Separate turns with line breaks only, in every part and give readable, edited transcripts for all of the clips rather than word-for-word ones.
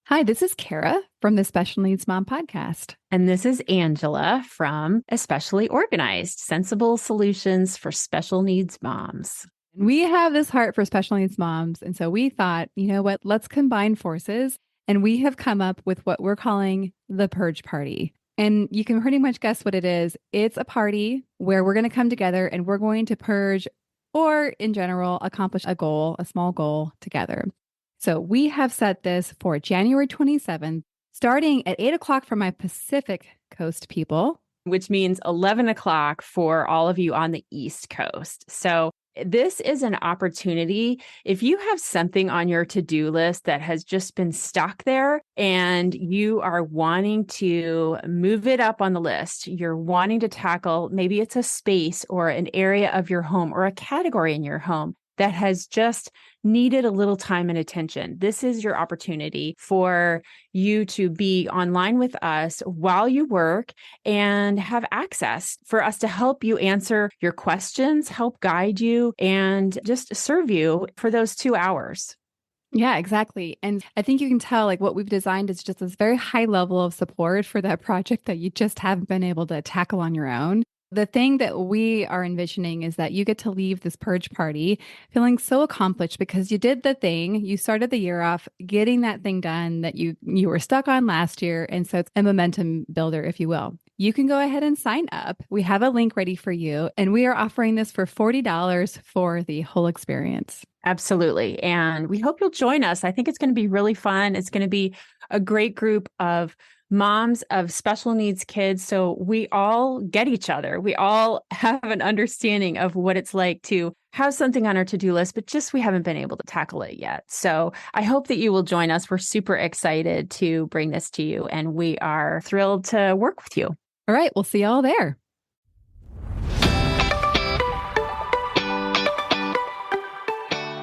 Hi, this is Kara from the Special Needs Mom podcast.
And this is Angela from Especially Organized, Sensible Solutions for Special Needs Moms.
We have this heart for special needs moms. And so we thought, you know what, let's combine forces. And we have come up with what we're calling the P.U.S.H party. And you can pretty much guess what it is. It's a party where we're going to come together and we're going to purge or in general, accomplish a goal, a small goal together. So we have set this for January 27th, starting at 8 o'clock for my Pacific Coast people.
Which means 11 o'clock for all of you on the East Coast. So this is an opportunity. If you have something on your to-do list that has just been stuck there and you are wanting to move it up on the list, you're wanting to tackle, maybe it's a space or an area of your home or a category in your home that has just needed a little time and attention. This is your opportunity for you to be online with us while you work and have access for us to help you answer your questions, help guide you, and just serve you for those 2 hours.
Yeah, exactly. And I think you can tell like what we've designed is just this very high level of support for that project that you just haven't been able to tackle on your own. The thing that we are envisioning is that you get to leave this P.U.S.H party feeling so accomplished because you did the thing. You started the year off getting that thing done that you were stuck on last year. And so it's a momentum builder, if you will. You can go ahead and sign up. We have a link ready for you. And we are offering this for $40 for the whole experience.
Absolutely. And we hope you'll join us. I think it's going to be really fun. It's going to be a great group of moms of special needs kids. So we all get each other. We all have an understanding of what it's like to have something on our to-do list, but just we haven't been able to tackle it yet. So I hope that you will join us. We're super excited to bring this to you, and we are thrilled to work with you.
All right. We'll see you all there.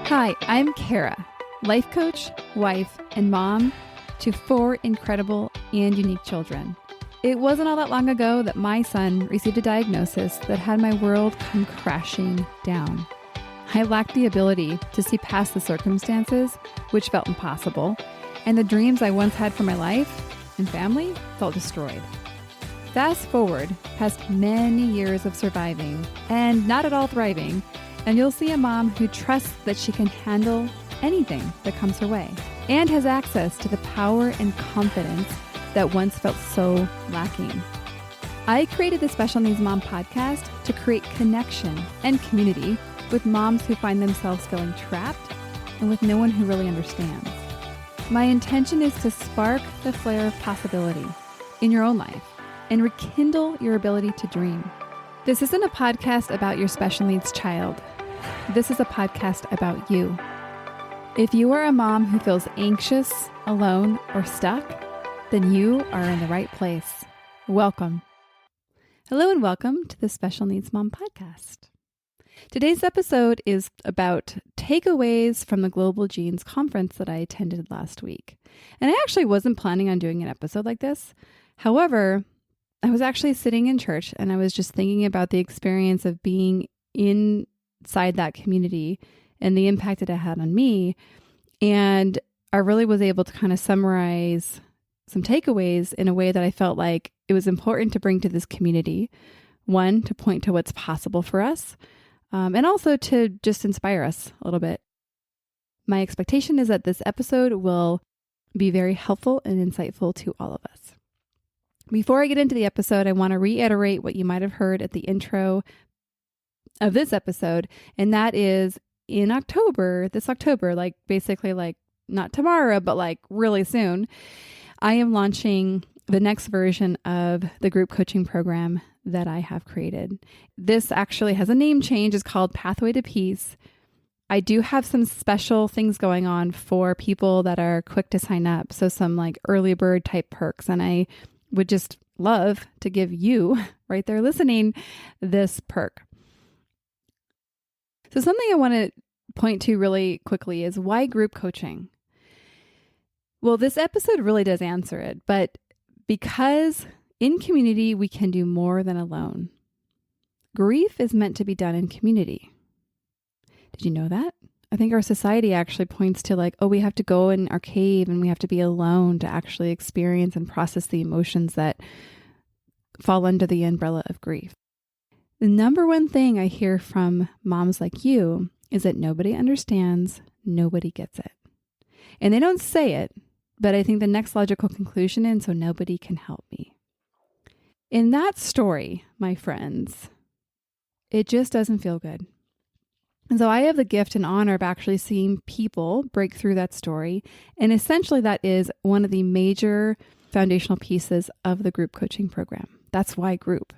Hi, I'm Kara, life coach, wife, and mom to 4 incredible and unique children. It wasn't all that long ago that my son received a diagnosis that had my world come crashing down. I lacked the ability to see past the circumstances, which felt impossible, and the dreams I once had for my life and family felt destroyed. Fast forward past many years of surviving and not at all thriving, and you'll see a mom who trusts that she can handle anything that comes her way and has access to the power and confidence that once felt so lacking. I created the Special Needs Mom podcast to create connection and community with moms who find themselves feeling trapped and with no one who really understands. My intention is to spark the flare of possibility in your own life and rekindle your ability to dream. This isn't a podcast about your special needs child. This is a podcast about you. If you are a mom who feels anxious, alone, or stuck, then you are in the right place. Welcome. Hello and welcome to the Special Needs Mom podcast. Today's episode is about takeaways from the Global Genes conference that I attended last week. And I actually wasn't planning on doing an episode like this. However, I was actually sitting in church and I was just thinking about the experience of being inside that community and the impact that it had on me. And I really was able to kind of summarize some takeaways in a way that I felt like it was important to bring to this community. One, to point to what's possible for us, and also to just inspire us a little bit. My expectation is that this episode will be very helpful and insightful to all of us. Before I get into the episode, I want to reiterate what you might have heard at the intro of this episode, and that is in this October, like basically like not tomorrow, but like really soon, I am launching the next version of the group coaching program that I have created. This actually has a name change. It's called Pathway to Peace. I do have some special things going on for people that are quick to sign up. So some like early bird type perks. And I would just love to give you right there listening this perk. So something I want to point to really quickly is why group coaching? Well, this episode really does answer it, but because in community, we can do more than alone. Grief is meant to be done in community. Did you know that? I think our society actually points to like, oh, we have to go in our cave and we have to be alone to actually experience and process the emotions that fall under the umbrella of grief. The number one thing I hear from moms like you is that nobody understands, nobody gets it. And they don't say it, but I think the next logical conclusion is, so nobody can help me. In that story, my friends, it just doesn't feel good. And so I have the gift and honor of actually seeing people break through that story. And essentially that is one of the major foundational pieces of the group coaching program. That's why group.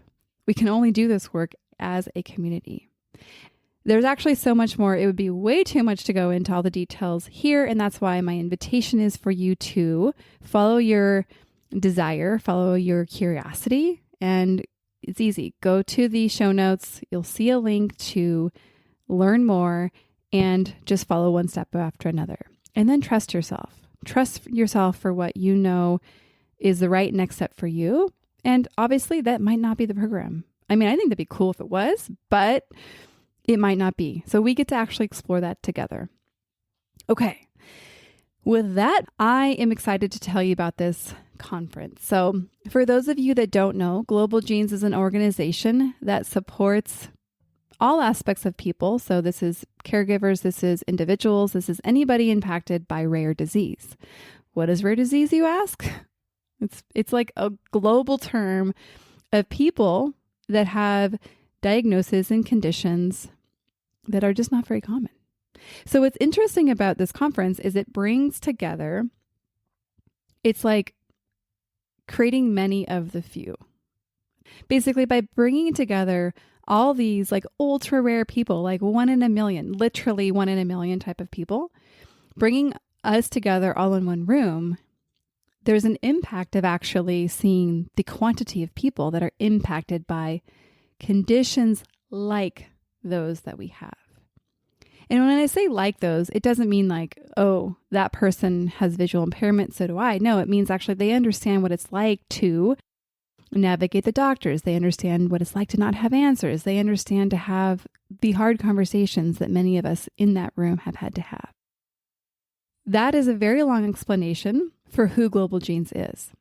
We can only do this work as a community. There's actually so much more. It would be way too much to go into all the details here. And that's why my invitation is for you to follow your desire, follow your curiosity. And it's easy. Go to the show notes. You'll see a link to learn more and just follow one step after another. And then trust yourself. Trust yourself for what you know is the right next step for you. And obviously that might not be the program. I mean, I think that'd be cool if it was, but it might not be. So we get to actually explore that together. Okay. With that, I am excited to tell you about this conference. So for those of you that don't know, Global Genes is an organization that supports all aspects of people. So this is caregivers, this is individuals, this is anybody impacted by rare disease. What is rare disease, you ask? It's like a global term of people that have diagnoses and conditions that are just not very common. So what's interesting about this conference is it brings together, it's like creating many of the few. Basically, by bringing together all these like ultra rare people, like 1 in a million, literally 1 in a million type of people, bringing us together all in one room, there's an impact of actually seeing the quantity of people that are impacted by conditions like those that we have. And when I say like those, it doesn't mean like, oh, that person has visual impairment, so do I. No, it means actually they understand what it's like to navigate the doctors. They understand what it's like to not have answers. They understand to have the hard conversations that many of us in that room have had to have. That is a very long explanation for who Global Genes is.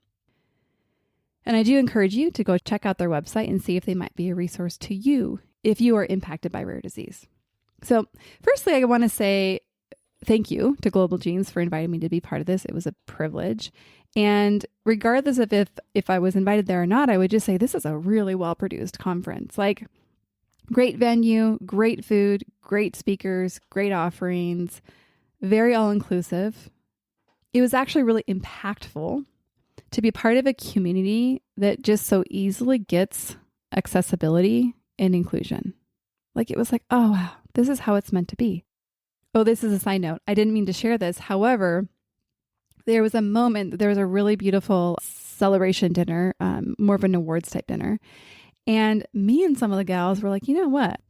And I do encourage you to go check out their website and see if they might be a resource to you if you are impacted by rare disease. So firstly, I want to say thank you to Global Genes for inviting me to be part of this. It was a privilege. And regardless of if I was invited there or not, I would just say this is a really well-produced conference. Like, great venue, great food, great speakers, great offerings, very all-inclusive. It was actually really impactful to be part of a community that just so easily gets accessibility and inclusion. Like, it was like, oh, wow, this is how it's meant to be. Oh, this is a side note. I didn't mean to share this. However, there was a moment, there was a really beautiful celebration dinner, more of an awards type dinner. And me and some of the gals were like, you know what?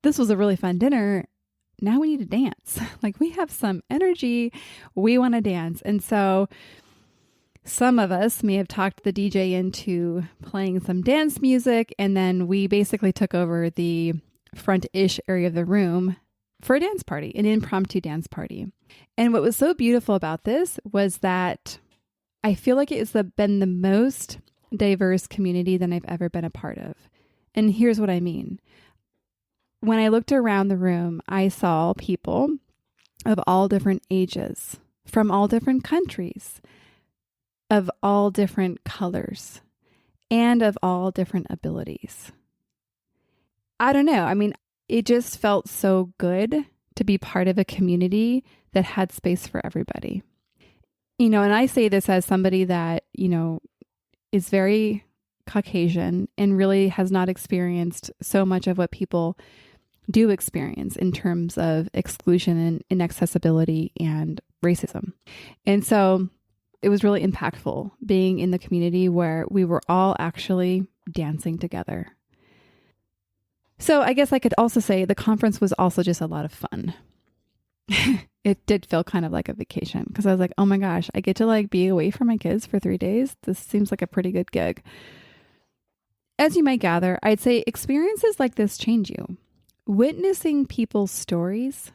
This was a really fun dinner. Now we need to dance. Like, we have some energy. We want to dance. And so some of us may have talked the DJ into playing some dance music. And then we basically took over the front-ish area of the room for a dance party, an impromptu dance party. And what was so beautiful about this was that I feel like it has been the most diverse community than I've ever been a part of. And here's what I mean. When I looked around the room, I saw people of all different ages, from all different countries, of all different colors, and of all different abilities. I don't know. I mean, it just felt so good to be part of a community that had space for everybody. And I say this as somebody that, is very Caucasian and really has not experienced so much of what people do experience in terms of exclusion and inaccessibility and racism. And so it was really impactful being in the community where we were all actually dancing together. So I guess I could also say the conference was also just a lot of fun. It did feel kind of like a vacation because I was like, oh my gosh, I get to be away from my kids for 3 days. This seems like a pretty good gig. As you might gather, I'd say experiences like this change you. Witnessing people's stories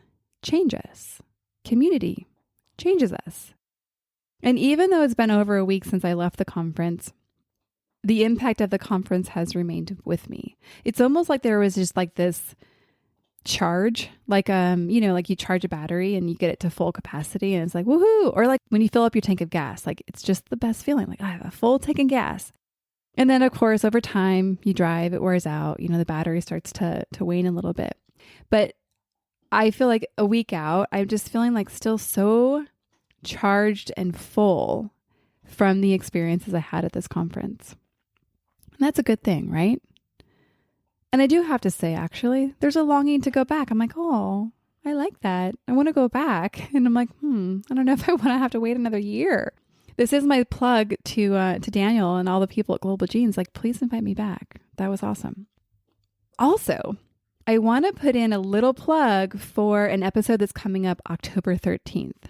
change us. Community changes us. And even though it's been over a week since I left the conference, the impact of the conference has remained with me. It's almost like there was just like this charge, like, like you charge a battery and you get it to full capacity and it's like, woohoo. Or like when you fill up your tank of gas, like it's just the best feeling. Like I have a full tank of gas. And then of course, over time you drive, it wears out, the battery starts to wane a little bit. But I feel like a week out, I'm just feeling like still so charged and full from the experiences I had at this conference. And that's a good thing, right? And I do have to say, actually, there's a longing to go back. I'm like, oh, I like that. I want to go back. And I'm like, I don't know if I want to have to wait another year. This is my plug to Daniel and all the people at Global Genes. Like, please invite me back. That was awesome. Also, I want to put in a little plug for an episode that's coming up October 13th.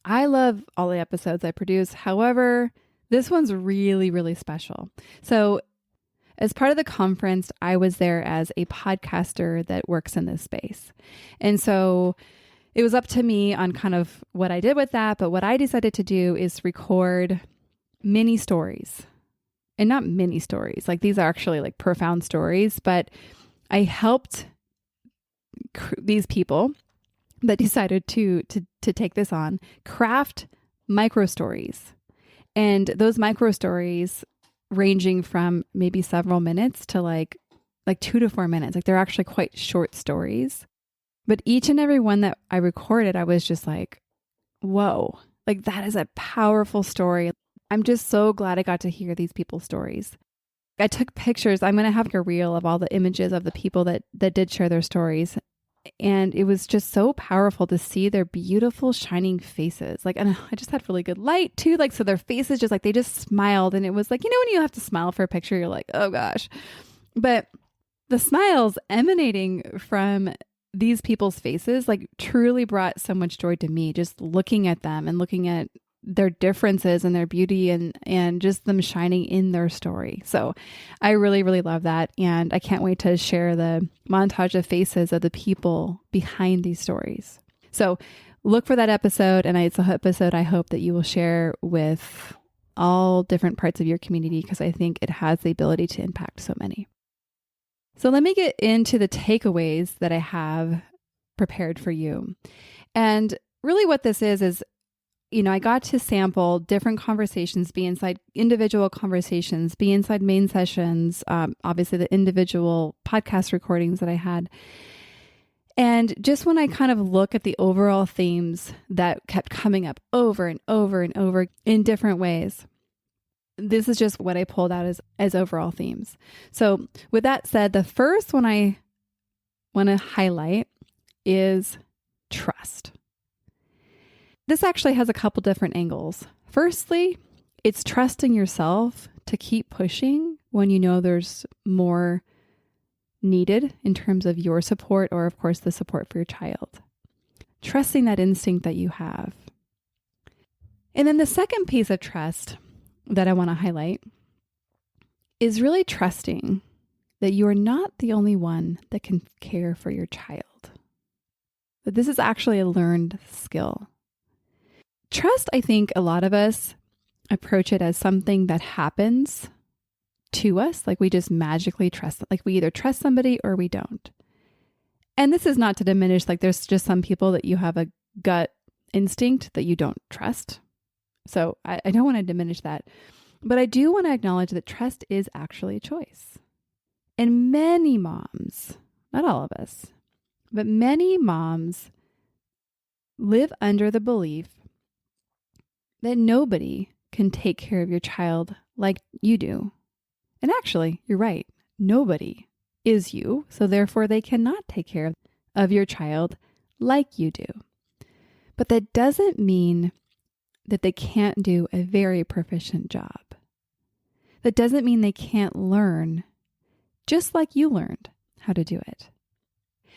I love all the episodes I produce. However, this one's really, really special. So as part of the conference, I was there as a podcaster that works in this space. And so it was up to me on kind of what I did with that. But what I decided to do is record mini stories. And not mini stories. Like these are actually like profound stories. But I helped these people that decided to take this on craft micro stories. And those micro stories ranging from maybe several minutes to like 2 to 4 minutes. Like they're actually quite short stories. But each and every one that I recorded, I was just like, whoa, like that is a powerful story. I'm just so glad I got to hear these people's stories. I took pictures. I'm going to have a reel of all the images of the people that did share their stories. And it was just so powerful to see their beautiful shining faces. Like, and I just had really good light too. Like, so their faces just like, they just smiled. And it was like, when you have to smile for a picture, you're like, oh gosh. But the smiles emanating from these people's faces, like truly brought so much joy to me, just looking at them and looking at their differences and their beauty and just them shining in their story. So I really, really love that. And I can't wait to share the montage of faces of the people behind these stories. So look for that episode. And it's an episode I hope that you will share with all different parts of your community because I think it has the ability to impact so many. So let me get into the takeaways that I have prepared for you. And really what this is, I got to sample different conversations, be inside individual conversations, be inside main sessions, obviously the individual podcast recordings that I had. And just when I kind of look at the overall themes that kept coming up over and over and over in different ways, this is just what I pulled out as overall themes. So with that said, the first one I want to highlight is trust. This actually has a couple different angles. Firstly, it's trusting yourself to keep pushing when you know there's more needed in terms of your support or, of course, the support for your child. Trusting that instinct that you have. And then the second piece of trust that I want to highlight is really trusting that you are not the only one that can care for your child. That this is actually a learned skill. Trust, I think a lot of us approach it as something that happens to us, like we just magically trust, like we either trust somebody or we don't. And this is not to diminish, like there's just some people that you have a gut instinct that you don't trust. So I don't want to diminish that. But I do want to acknowledge that trust is actually a choice. And many moms, not all of us, but many moms live under the belief that nobody can take care of your child like you do. And actually, you're right. Nobody is you. So therefore, they cannot take care of your child like you do. But that doesn't mean that they can't do a very proficient job. That doesn't mean they can't learn just like you learned how to do it.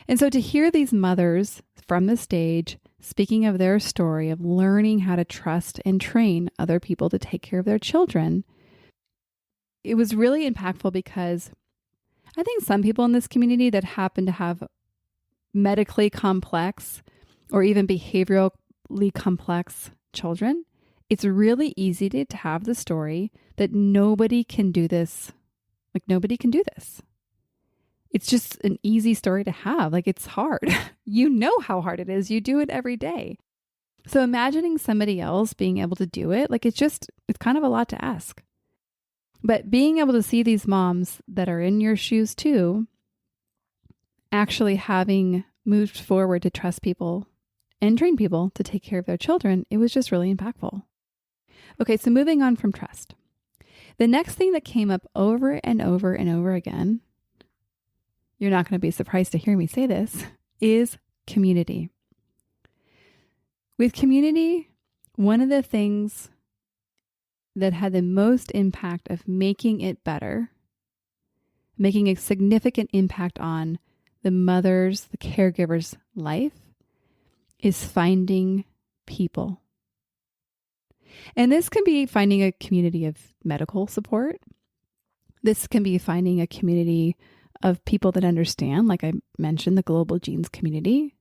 And so to hear these mothers from the stage speaking of their story of learning how to trust and train other people to take care of their children, it was really impactful because I think some people in this community that happen to have medically complex or even behaviorally complex children, it's really easy to have the story that nobody can do this. Like, nobody can do this. It's just an easy story to have. Like, it's hard. You know how hard it is. You do it every day. So imagining somebody else being able to do it, like, it's kind of a lot to ask. But being able to see these moms that are in your shoes too, actually having moved forward to trust people and train people to take care of their children, it was just really impactful. Okay, so moving on from trust. The next thing that came up over and over and over again, you're not going to be surprised to hear me say this, is community. With community, one of the things that had the most impact of making it better, making a significant impact on the mother's, the caregiver's life, is finding people. And this can be finding a community of medical support. This can be finding a community of people that understand, like I mentioned, the global genes community.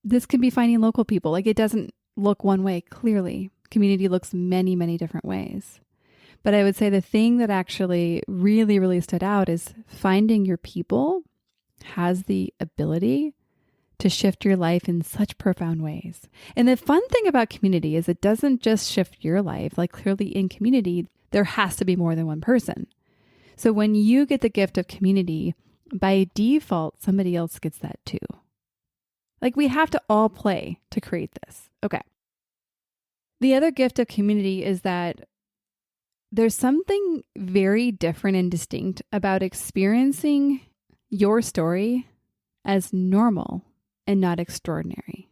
This can be finding local people. Like, it doesn't look one way, clearly. Community looks many, many different ways. But I would say the thing that actually really, really stood out is finding your people has the ability to shift your life in such profound ways. And the fun thing about community is it doesn't just shift your life. Like, clearly in community, there has to be more than one person. So when you get the gift of community, by default, somebody else gets that too. Like, we have to all play to create this. Okay. The other gift of community is that there's something very different and distinct about experiencing your story as normal and not extraordinary.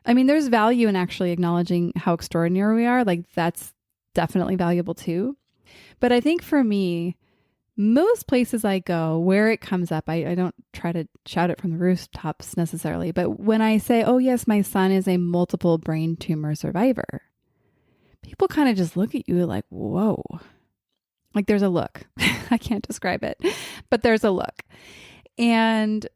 I mean, there's value in actually acknowledging how extraordinary we are. Like, that's definitely valuable too. But I think for me, most places I go, where it comes up, I don't try to shout it from the rooftops necessarily. But when I say, oh yes, my son is a multiple brain tumor survivor, people kind of just look at you like, whoa. Like, there's a look. I can't describe it, but there's a look. And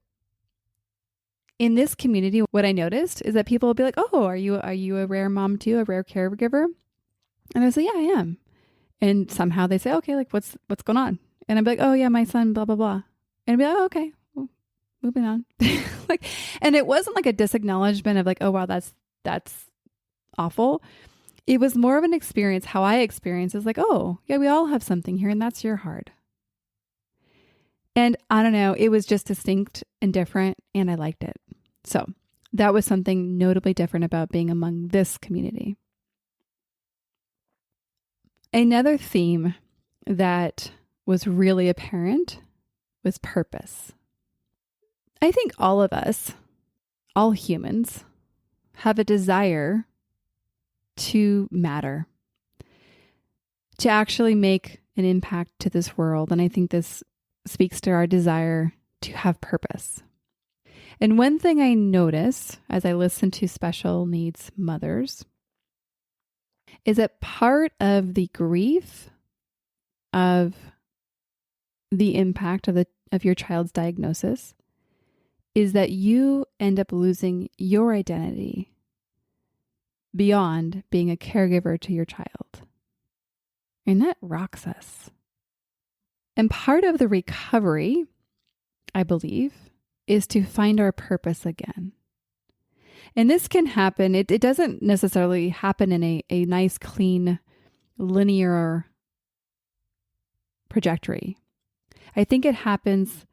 in this community, what I noticed is that people will be like, oh, are you a rare mom too, a rare caregiver? And I say, yeah, I am. And somehow they say, okay, like, what's going on? And I'd be like, oh yeah, my son, blah, blah, blah. And I'd be like, oh, okay, well, moving on. Like, and it wasn't like a disacknowledgement of like, oh wow, that's awful. It was more of an experience. How I experience is like, oh yeah, we all have something here, and that's your hard. And I don't know, it was just distinct and different, and I liked it. So that was something notably different about being among this community. Another theme that was really apparent was purpose. I think all of us, all humans, have a desire to matter, to actually make an impact to this world. And I think this speaks to our desire to have purpose. And one thing I notice as I listen to special needs mothers is that part of the grief of the impact of your child's diagnosis is that you end up losing your identity beyond being a caregiver to your child. And that rocks us. And part of the recovery, I believe, is to find our purpose again. And this can happen. It doesn't necessarily happen in a nice, clean, linear trajectory. I think it happens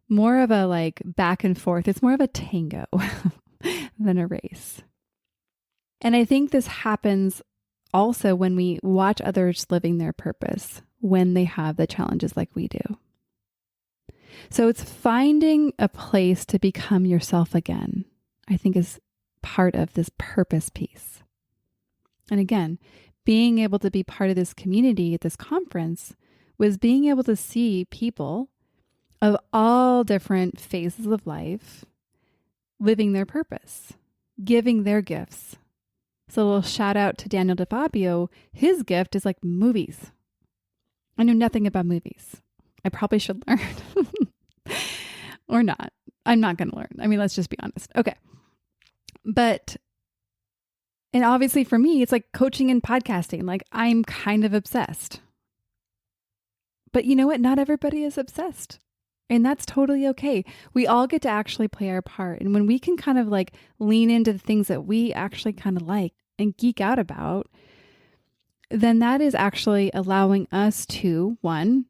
more of a like back and forth. It's more of a tango than a race. And I think this happens also when we watch others living their purpose when they have the challenges like we do. So it's finding a place to become yourself again, I think, is part of this purpose piece. And again, being able to be part of this community at this conference was being able to see people of all different phases of life living their purpose, giving their gifts. So a little shout out to Daniel DeFabio. His gift is like movies. I knew nothing about movies. I probably should learn or not. I'm not going to learn. I mean, let's just be honest. Okay. And obviously for me, it's like coaching and podcasting. Like I'm kind of obsessed. But you know what? Not everybody is obsessed. And that's totally okay. We all get to actually play our part. And when we can kind of like lean into the things that we actually kind of like and geek out about, then that is actually allowing us to, one,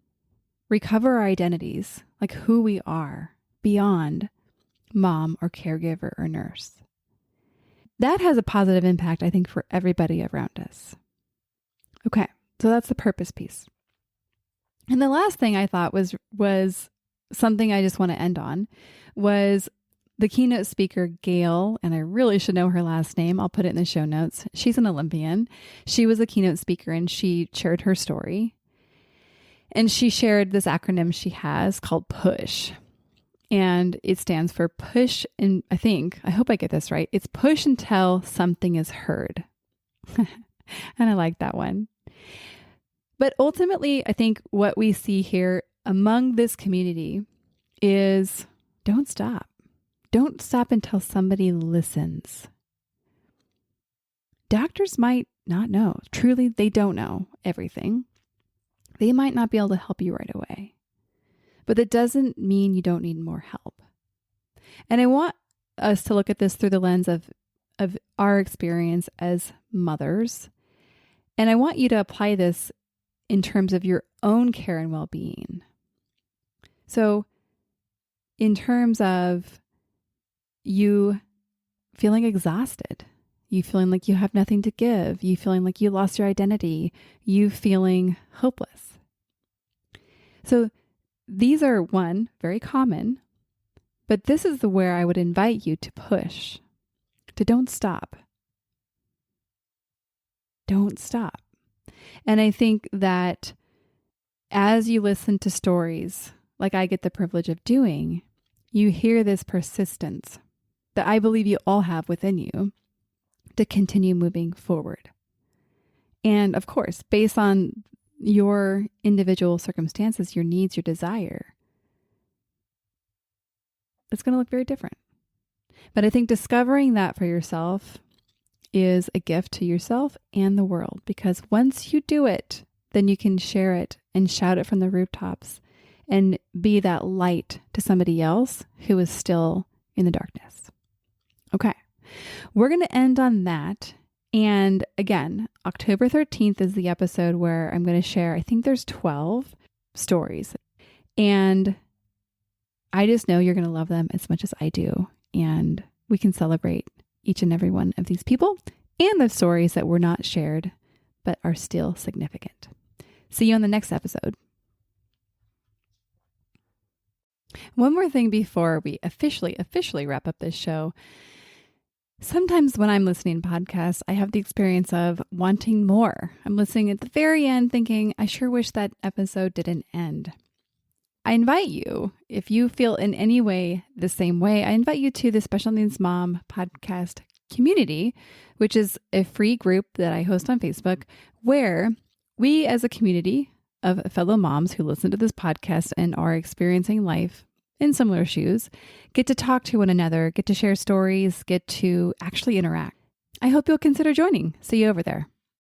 recover our identities, like who we are beyond mom or caregiver or nurse. That has a positive impact, I think, for everybody around us. Okay, so that's the purpose piece. And the last thing I thought was something I just want to end on was the keynote speaker, Gail, and I really should know her last name. I'll put it in the show notes. She's an Olympian. She was a keynote speaker and she shared her story. And she shared this acronym she has called P.U.S.H. And it stands for push. And I hope I get this right. It's push until something is heard. And I like that one. But ultimately, I think what we see here among this community is don't stop. Don't stop until somebody listens. Doctors might not know. Truly, they don't know everything. They might not be able to help you right away. But that doesn't mean you don't need more help. And I want us to look at this through the lens of our experience as mothers. And I want you to apply this in terms of your own care and well-being. So in terms of you feeling exhausted, you feeling like you have nothing to give, you feeling like you lost your identity, you feeling hopeless. So these are, one, very common, but this is where I would invite you to push, to don't stop. Don't stop. And I think that as you listen to stories, like I get the privilege of doing, you hear this persistence that I believe you all have within you to continue moving forward. And of course, based on your individual circumstances, your needs, your desire, it's going to look very different. But I think discovering that for yourself is a gift to yourself and the world, because once you do it, then you can share it and shout it from the rooftops and be that light to somebody else who is still in the darkness. Okay, we're going to end on that. And again, October 13th is the episode where I'm going to share, I think there's 12 stories. And I just know you're going to love them as much as I do. And we can celebrate each and every one of these people and the stories that were not shared, but are still significant. See you on the next episode. One more thing before we officially wrap up this show. Sometimes when I'm listening to podcasts, I have the experience of wanting more. I'm listening at the very end thinking, I sure wish that episode didn't end. I invite you, if you feel in any way the same way, I invite you to the Special Needs Mom podcast community, which is a free group that I host on Facebook, where we as a community of fellow moms who listen to this podcast and are experiencing life in similar shoes, get to talk to one another, get to share stories, get to actually interact. I hope you'll consider joining. See you over there.